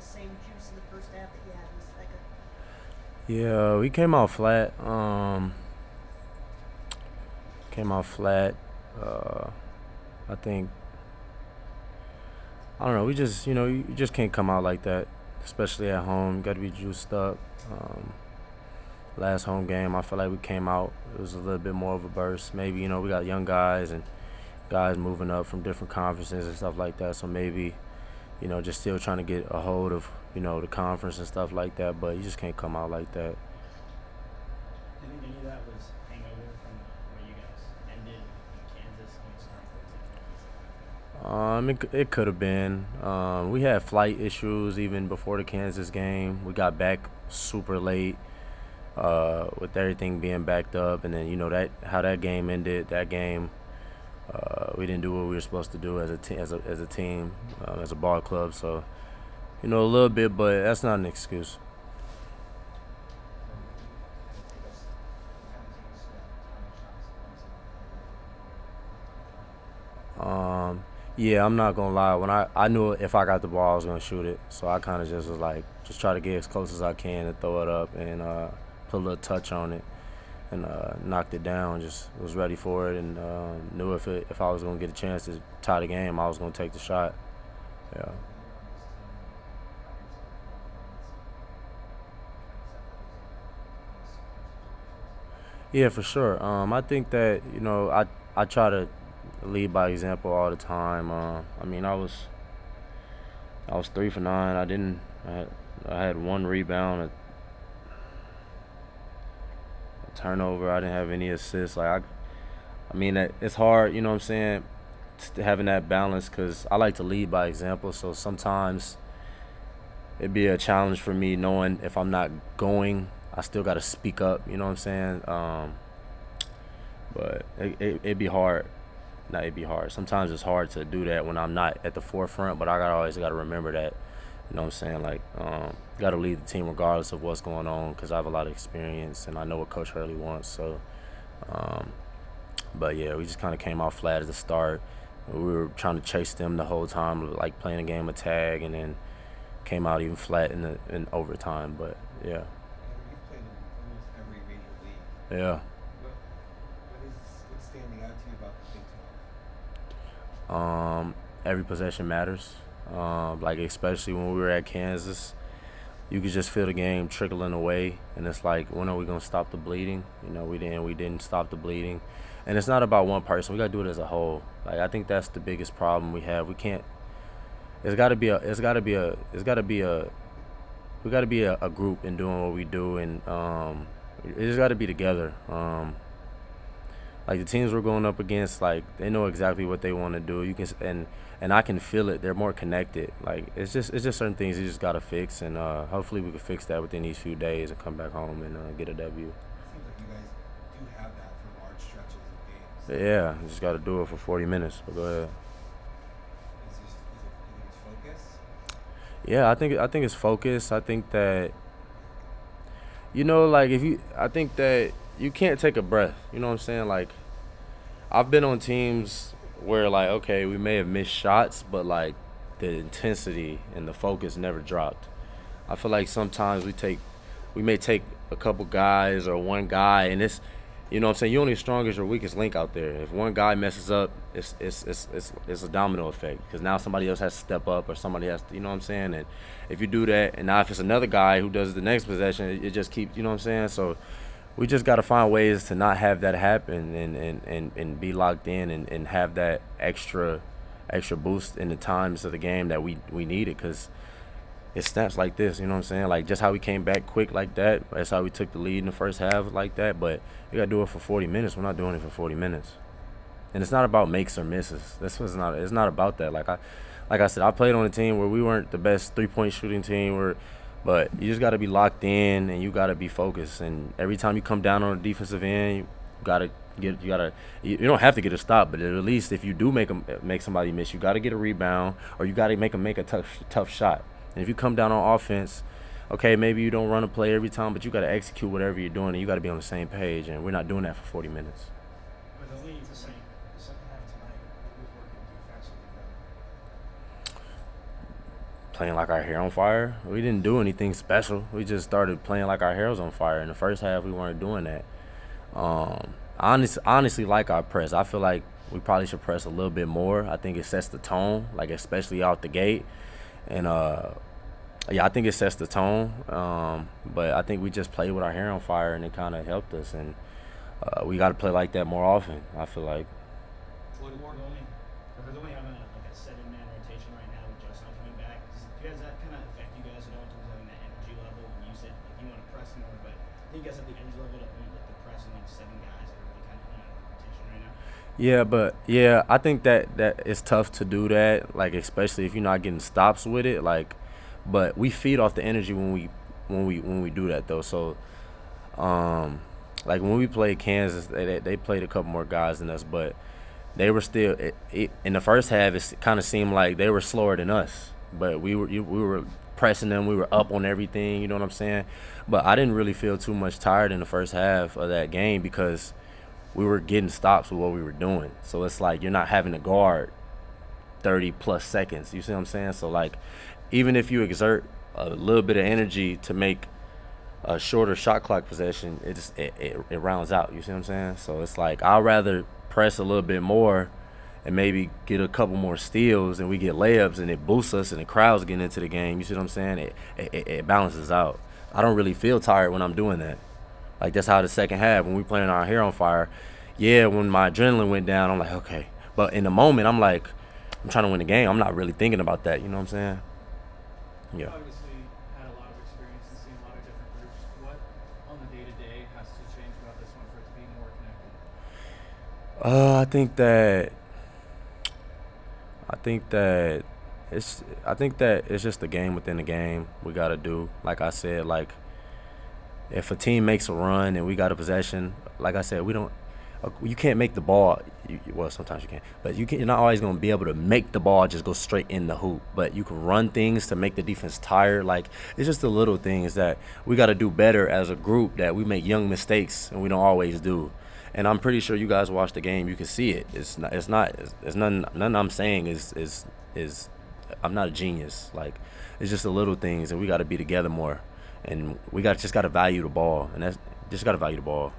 the same juice in the first half that you had in the second? Yeah, we came out flat. Came out flat. Uh, I think I don't know. We just you just can't come out like that, especially at home. You got to be juiced up. Um, Last home game, I feel like we came out. It was a little bit more of a burst. Maybe we got young guys and guys moving up from different conferences and stuff like that. So maybe just still trying to get a hold of the conference and stuff like that. But you just can't come out like that. Do you think any of that was hangover from the way you guys ended in Kansas when you It could have been. We had flight issues even before the Kansas game. We got back super late with everything being backed up, and then that how that game ended. That game, we didn't do what we were supposed to do as a team, as a ball club. So a little bit, but that's not an excuse. Yeah, I'm not gonna lie. When I knew if I got the ball, I was gonna shoot it. So I kind of just was like, just try to get as close as I can and throw it up and put a little touch on it and knocked it down. Just was ready for it and knew if I was gonna get a chance to tie the game, I was gonna take the shot. Yeah. Yeah, for sure. I think that I try to lead by example all the time. I mean, I was 3 for 9. I didn't. I had one rebound, a turnover. I didn't have any assists. I mean, it's hard. You know what I'm saying? Having that balance because I like to lead by example. So sometimes it'd be a challenge for me knowing if I'm not going, I still got to speak up. You know what I'm saying? But it'd be hard. Not it'd be hard. Sometimes it's hard to do that when I'm not at the forefront. But always got to remember that. You know what I'm saying? Like, got to lead the team regardless of what's going on because I have a lot of experience and I know what Coach Hurley wants. So, um, but yeah, we just kind of came out flat at the start. We were trying to chase them the whole time, like playing a game of tag, and then came out even flat in overtime. But yeah, You've played in almost every major league. yeah. What's standing out to you about the Big Every possession matters. Like especially when we were at Kansas, you could just feel the game trickling away, and it's like, when are we gonna stop the bleeding? We didn't stop the bleeding, and it's not about one person. We gotta do it as a whole. Like I think that's the biggest problem we have. We can't. It's gotta be a. It's gotta be a. It's gotta be a. We gotta be a group in doing what we do, and it just gotta be together. Like the teams we're going up against, like they know exactly what they want to do. You can and I can feel it. They're more connected. Like it's just certain things you just gotta fix, and hopefully we can fix that within these few days and come back home and get a W.12? It seems like you guys do have that for large stretches of But games. yeah, you just gotta do it for 40 minutes. But go ahead. You think it's focus? Yeah, I think it's focus. I think that like I think that you can't take a breath. You know what I'm saying? Like I've been on teams where like okay, we may have missed shots, but like the intensity and the focus never dropped. I feel like sometimes we may take a couple guys or one guy, and what I'm saying, you're only as strong as your weakest link out there. If one guy messes up, it's a domino effect because now somebody else has to step up or somebody has to, you know what I'm saying? And if you do that, and now if it's another guy who does the next possession, it just keeps, you know what I'm saying? So we just got to find ways to not have that happen and be locked in and have that extra boost in the times of the game that we needed because it snaps like this, you know what I'm saying? Like just how we came back quick like that, that's how we took the lead in the first half like that, but you got to do it for 40 minutes. We're not doing it for 40 minutes. And it's not about makes or misses. It's not about that. Like I said, I played on a team where we weren't the best three-point shooting team but you just got to be locked in and you got to be focused. And every time you come down on the defensive end, you don't have to get a stop, but at least if you do make somebody miss, you got to get a rebound or you got to make them make a tough shot. And if you come down on offense, okay, maybe you don't run a play every time, but you got to execute whatever you're doing, and you got to be on the same page. And we're not doing that for 40 minutes. But the second half tonight, what was working defensively though? playing like our hair on fire. We didn't do anything special. We just started playing like our hair was on fire. In the first half, we weren't doing that. Honestly, like our press. I feel like we probably should press a little bit more. I think it sets the tone, like especially out the gate. And yeah, I think it sets the tone. But I think we just played with our hair on fire, and it kind of helped us. And we got to play like that more often, I feel like. We're only having like a 7-man rotation right now with Justin coming back. Does that kind of affect you guys at all in terms of having that energy level? And you said like, you want to press more, but do you guys have the energy level to like the press and like 7 guys that are really kind of in a rotation right now? Yeah, but yeah, I think that it's tough to do that, like especially if you're not getting stops with it. Like, but we feed off the energy when we do that though. So, like when we played Kansas, they played a couple more guys than us, but they were still in the first half. It kind of seemed like they were slower than us, but we were pressing them. We were up on everything. You know what I'm saying? But I didn't really feel too much tired in the first half of that game because we were getting stops with what we were doing. So it's like you're not having to guard 30 plus seconds. You see what I'm saying? So like, even if you exert a little bit of energy to make a shorter shot clock possession, it rounds out. You see what I'm saying? So it's like I'd rather press a little bit more and maybe get a couple more steals and we get layups and it boosts us and the crowd's getting into the game. You see what I'm saying? It balances out. I don't really feel tired when I'm doing that. Like that's how the second half, when we playing our hair on fire, yeah, when my adrenaline went down, I'm like, okay. But in the moment, I'm like, I'm trying to win the game. I'm not really thinking about that. You know what I'm saying? Yeah. Obviously had a lot of experience and seen a lot of different groups. What on the day-to-day has to change about this one for it to be more connected? I think that it's just a game within the game we got to do. Like I said, like if a team makes a run and we got a possession, like I said, you can't make the ball. Well, sometimes you can, but you're not always going to be able to make the ball just go straight in the hoop. But you can run things to make the defense tired. Like it's just the little things that we got to do better as a group, that we make young mistakes and we don't always do. And I'm pretty sure you guys watch the game, you can see it. It's nothing I'm saying is I'm not a genius. Like it's just the little things, and we got to be together more, and we just got to value the ball, and that's just got to value the ball.